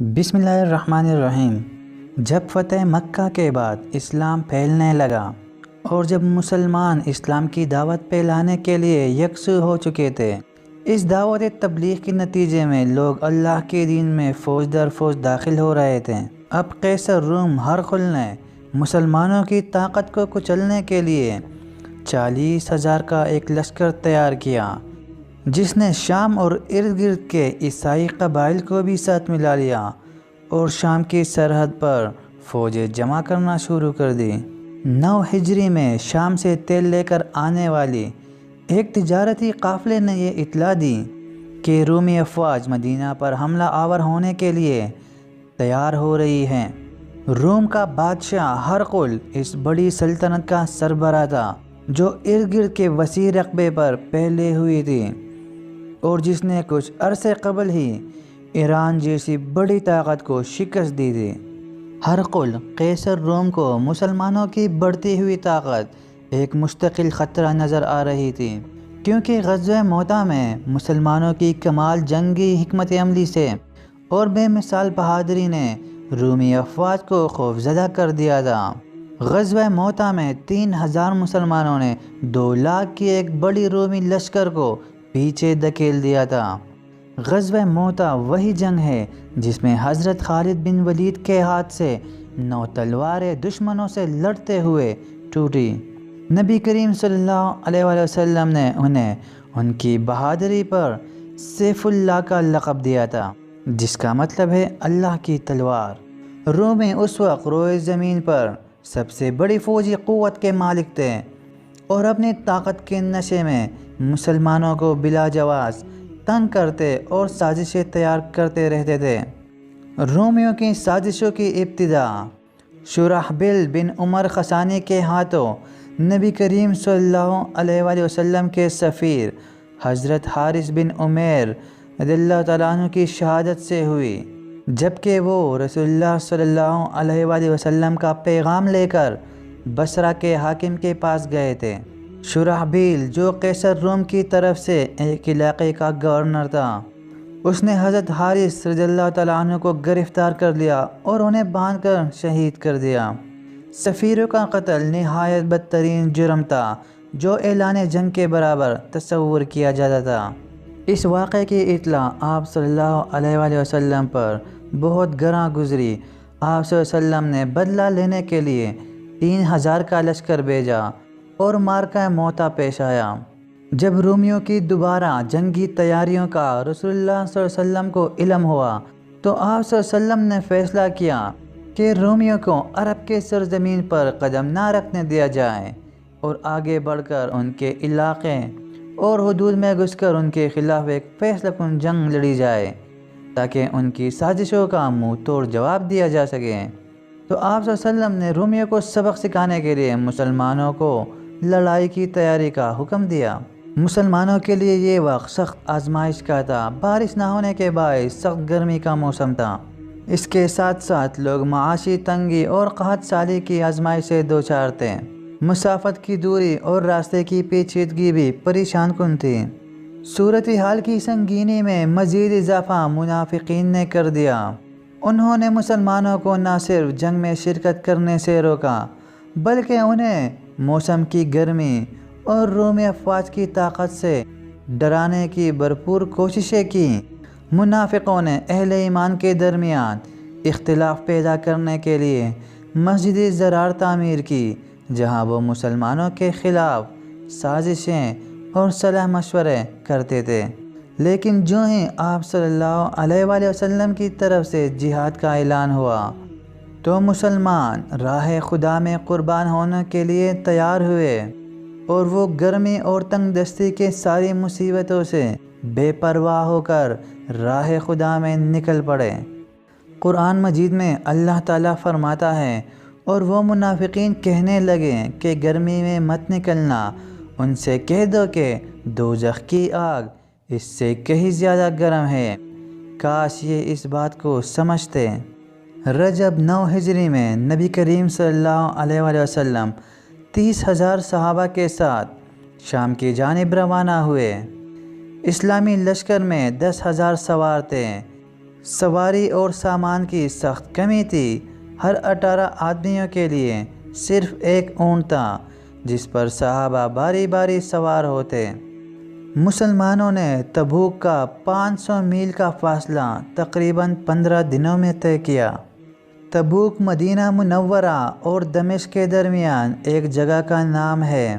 بسم اللہ الرحمن الرحیم۔ جب فتح مکہ کے بعد اسلام پھیلنے لگا اور جب مسلمان اسلام کی دعوت پھیلانے کے لیے یکسو ہو چکے تھے، اس دعوت تبلیغ کے نتیجے میں لوگ اللہ کے دین میں فوج در فوج داخل ہو رہے تھے۔ اب قیصر روم ہرقل نے مسلمانوں کی طاقت کو کچلنے کے لیے 40,000 کا ایک لشکر تیار کیا، جس نے شام اور ارد گرد کے عیسائی قبائل کو بھی ساتھ ملا لیا اور شام کی سرحد پر فوجیں جمع کرنا شروع کر دی۔ 9 ہجری میں شام سے تیل لے کر آنے والی ایک تجارتی قافلے نے یہ اطلاع دی کہ رومی افواج مدینہ پر حملہ آور ہونے کے لیے تیار ہو رہی ہیں۔ روم کا بادشاہ ہرقل اس بڑی سلطنت کا سربراہ تھا، جو ارد گرد کے وسیع رقبے پر پھیلی ہوئی تھی اور جس نے کچھ عرصے قبل ہی ایران جیسی بڑی طاقت کو شکست دی تھی۔ ہرقل قیصر روم کو مسلمانوں کی بڑھتی ہوئی طاقت ایک مستقل خطرہ نظر آ رہی تھی، کیونکہ غزوہ موتہ میں مسلمانوں کی کمال جنگی حکمت عملی سے اور بے مثال بہادری نے رومی افواج کو خوفزدہ کر دیا تھا۔ غزوہ موتہ میں 3,000 مسلمانوں نے 2 لاکھ کی ایک بڑی رومی لشکر کو پیچھے دھکیل دیا تھا۔ غزوہ موتہ وہی جنگ ہے جس میں حضرت خالد بن ولید کے ہاتھ سے 9 تلواریں دشمنوں سے لڑتے ہوئے ٹوٹی۔ نبی کریم صلی اللہ علیہ وآلہ وسلم نے انہیں ان کی بہادری پر سیف اللہ کا لقب دیا تھا، جس کا مطلب ہے اللہ کی تلوار۔ رومی اس وقت روئے زمین پر سب سے بڑی فوجی قوت کے مالک تھے اور اپنی طاقت کے نشے میں مسلمانوں کو بلا جواز تنگ کرتے اور سازشیں تیار کرتے رہتے تھے۔ رومیوں کی سازشوں کی ابتدا شرحبیل بن عمر خسانی کے ہاتھوں نبی کریم صلی اللہ علیہ وآلہ وسلم کے سفیر حضرت حارث بن عمیر رضی اللہ تعالیٰ عنہ کی شہادت سے ہوئی، جبکہ وہ رسول اللہ صلی اللہ علیہ وآلہ وسلم کا پیغام لے کر بصرہ کے حاکم کے پاس گئے تھے۔ شرحبیل، جو قیصر روم کی طرف سے ایک علاقے کا گورنر تھا، اس نے حضرت حارث رضی اللہ تعالیٰ عنہ کو گرفتار کر لیا اور انہیں باندھ کر شہید کر دیا۔ سفیروں کا قتل نہایت بدترین جرم تھا جو اعلان جنگ کے برابر تصور کیا جاتا تھا۔ اس واقعے کی اطلاع آپ صلی اللہ علیہ وآلہ وسلم پر بہت گراں گزری۔ آپ صلی اللہ علیہ وسلم نے بدلہ لینے کے لیے 3,000 کا لشکر بھیجا اور معرکہ موتہ پیش آیا۔ جب رومیوں کی دوبارہ جنگی تیاریوں کا رسول اللہ صلی اللہ علیہ وسلم کو علم ہوا تو آپ صلی اللہ علیہ وسلم نے فیصلہ کیا کہ رومیوں کو عرب کے سرزمین پر قدم نہ رکھنے دیا جائے اور آگے بڑھ کر ان کے علاقے اور حدود میں گھس کر ان کے خلاف ایک فیصلہ کن جنگ لڑی جائے تاکہ ان کی سازشوں کا منہ توڑ جواب دیا جا سکے۔ تو آپ صلی اللہ علیہ وسلم نے رومیوں کو سبق سکھانے کے لیے مسلمانوں کو لڑائی کی تیاری کا حکم دیا۔ مسلمانوں کے لیے یہ وقت سخت آزمائش کا تھا۔ بارش نہ ہونے کے باعث سخت گرمی کا موسم تھا۔ اس کے ساتھ ساتھ لوگ معاشی تنگی اور قحط سالی کی آزمائش سے دوچار تھے۔ مسافت کی دوری اور راستے کی پیچیدگی بھی پریشان کن تھی۔ صورتحال کی سنگینی میں مزید اضافہ منافقین نے کر دیا۔ انہوں نے مسلمانوں کو نہ صرف جنگ میں شرکت کرنے سے روکا بلکہ انہیں موسم کی گرمی اور رومی افواج کی طاقت سے ڈرانے کی بھرپور کوششیں کیں۔ منافقوں نے اہل ایمان کے درمیان اختلاف پیدا کرنے کے لیے مسجد زرار تعمیر کی، جہاں وہ مسلمانوں کے خلاف سازشیں اور صلاح مشورے کرتے تھے۔ لیکن جو ہی آپ صلی اللہ علیہ وآلہ وسلم کی طرف سے جہاد کا اعلان ہوا تو مسلمان راہ خدا میں قربان ہونے کے لیے تیار ہوئے اور وہ گرمی اور تنگ دستی کے ساری مصیبتوں سے بے پرواہ ہو کر راہ خدا میں نکل پڑے۔ قرآن مجید میں اللہ تعالیٰ فرماتا ہے، اور وہ منافقین کہنے لگے کہ گرمی میں مت نکلنا، ان سے کہہ دو کہ دوزخ کی آگ اس سے کہیں زیادہ گرم ہے، کاش یہ اس بات کو سمجھتے۔ رجب 9 ہجری میں نبی کریم صلی اللہ علیہ وآلہ وسلم 30,000 صحابہ کے ساتھ شام کی جانب روانہ ہوئے۔ اسلامی لشکر میں 10,000 سوار تھے۔ سواری اور سامان کی سخت کمی تھی۔ ہر 18 آدمیوں کے لیے صرف ایک اونٹ تھا جس پر صحابہ باری باری سوار ہوتے۔ مسلمانوں نے تبوک کا 500 میل کا فاصلہ تقریباً 15 دنوں میں طے کیا۔ تبوک مدینہ منورہ اور دمشق کے درمیان ایک جگہ کا نام ہے۔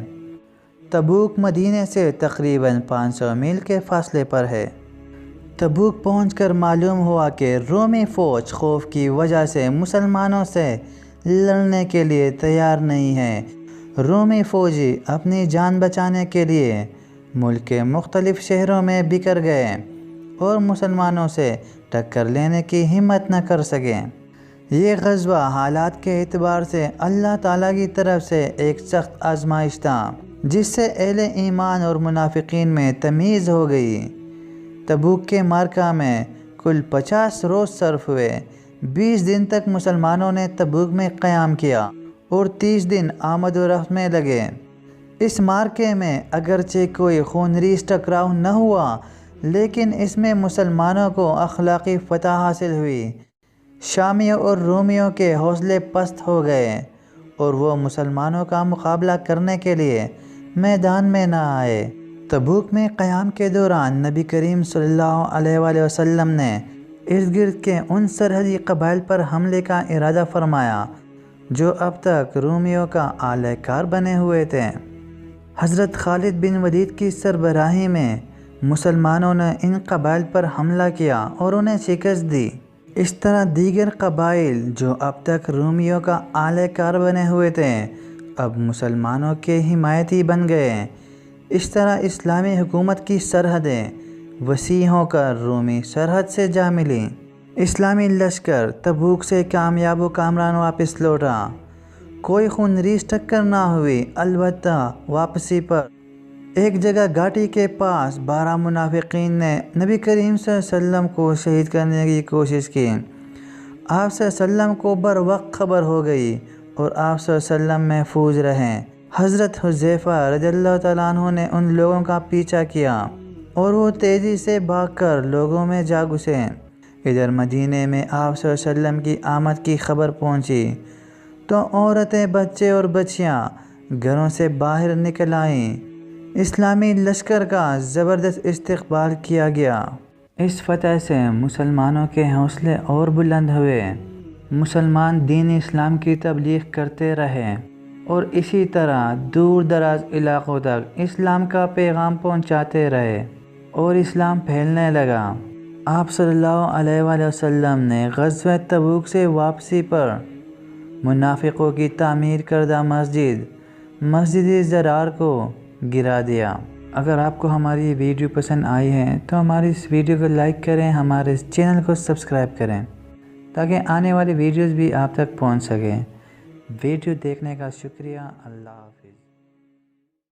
تبوک مدینہ سے تقریباً 500 میل کے فاصلے پر ہے۔ تبوک پہنچ کر معلوم ہوا کہ رومی فوج خوف کی وجہ سے مسلمانوں سے لڑنے کے لیے تیار نہیں ہے۔ رومی فوجی اپنی جان بچانے کے لیے ملک کے مختلف شہروں میں بکھر گئے اور مسلمانوں سے ٹکر لینے کی ہمت نہ کر سکے۔ یہ غزوہ حالات کے اعتبار سے اللہ تعالیٰ کی طرف سے ایک سخت آزمائش تھا جس سے اہل ایمان اور منافقین میں تمیز ہو گئی۔ تبوک کے معرکہ میں کل 50 روز صرف ہوئے۔ 20 دن تک مسلمانوں نے تبوک میں قیام کیا اور 30 دن آمد و رفت میں لگے۔ اس معرکے میں اگرچہ کوئی خونریز ٹکراؤ نہ ہوا لیکن اس میں مسلمانوں کو اخلاقی فتح حاصل ہوئی۔ شامیوں اور رومیوں کے حوصلے پست ہو گئے اور وہ مسلمانوں کا مقابلہ کرنے کے لیے میدان میں نہ آئے۔ تبوک میں قیام کے دوران نبی کریم صلی اللہ علیہ وآلہ وسلم نے ارد گرد کے ان سرحدی قبائل پر حملے کا ارادہ فرمایا جو اب تک رومیوں کا اعلی کار بنے ہوئے تھے۔ حضرت خالد بن ولید کی سربراہی میں مسلمانوں نے ان قبائل پر حملہ کیا اور انہیں شکست دی۔ اس طرح دیگر قبائل جو اب تک رومیوں کا اعلی کار بنے ہوئے تھے اب مسلمانوں کے حمایتی بن گئے۔ اس طرح اسلامی حکومت کی سرحدیں وسیع ہو کر رومی سرحد سے جا ملیں۔ اسلامی لشکر تبوک سے کامیاب و کامران واپس لوٹا۔ کوئی خونریز ٹکر نہ ہوئی، البتہ واپسی پر ایک جگہ گھاٹی کے پاس 12 منافقین نے نبی کریم صلی اللہ علیہ وسلم کو شہید کرنے کی کوشش کی۔ آپ صلی اللہ علیہ وسلم کو بر وقت خبر ہو گئی اور آپ صلی اللہ علیہ وسلم محفوظ رہیں۔ حضرت حذیفہ رضی اللہ تعالیٰ عنہ نے ان لوگوں کا پیچھا کیا اور وہ تیزی سے بھاگ کر لوگوں میں جا گھسے۔ ادھر مدینے میں آپ صلی اللہ علیہ وسلم کی آمد کی خبر پہنچی تو عورتیں، بچے اور بچیاں گھروں سے باہر نکل آئیں۔ اسلامی لشکر کا زبردست استقبال کیا گیا۔ اس فتح سے مسلمانوں کے حوصلے اور بلند ہوئے۔ مسلمان دین اسلام کی تبلیغ کرتے رہے اور اسی طرح دور دراز علاقوں تک اسلام کا پیغام پہنچاتے رہے اور اسلام پھیلنے لگا۔ آپ صلی اللہ علیہ وآلہ وسلم نے غزوہ تبوک سے واپسی پر منافقوں کی تعمیر کردہ مسجد زرار کو گرا دیا۔ اگر آپ کو ہماری یہ ویڈیو پسند آئی ہے تو ہماری اس ویڈیو کو لائک کریں، ہمارے اس چینل کو سبسکرائب کریں تاکہ آنے والی ویڈیوز بھی آپ تک پہنچ سکیں۔ ویڈیو دیکھنے کا شکریہ۔ اللہ حافظ۔